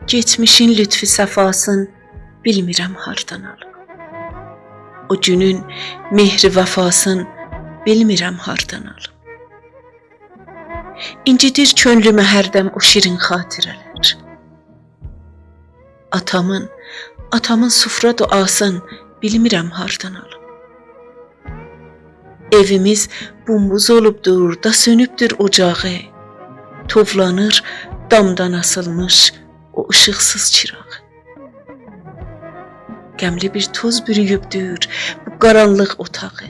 Geçmişin lütfü səfasın bilmirəm hardan alım. O günün mehri vəfasın bilmirəm hardan alım. İncidir könlümə hərdəm o şirin xatirələr. Atamın sufra duasın bilmirəm hardan alım. Evimiz bumbuz olubdur, da sönübdür ocağı. Tovlanır damdan asılmış o ışıqsız çırağı. Qəmli bir toz bürüyübdür bu qaranlıq otağı.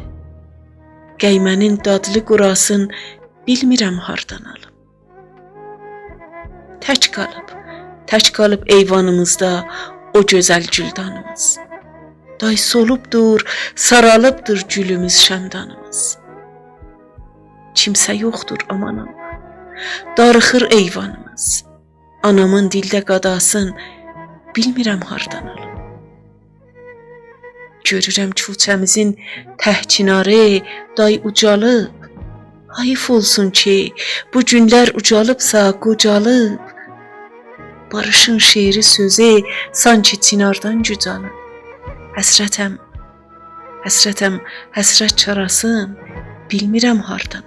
Qəymənin dadlı qurasın bilmirəm hardan alım. Tək qalıb eyvanımızda o gözəl güldanımız. Day solubdur, saralıbdır gülümüz, şəndanımız. Kimsə yoxdur aman Allah, darıxır eyvanımız. Anamın dildə qadasın bilmirəm hardan alım. Görürəm küçəmizin təhkinarı day ucalıb. Hayf olsun ki, bu günlər ucalıbsa qocalıb. Barışın şeiri sözü sanki çinardan gücalıb. Həsrətəm, həsrət çarasın bilmirəm hardan.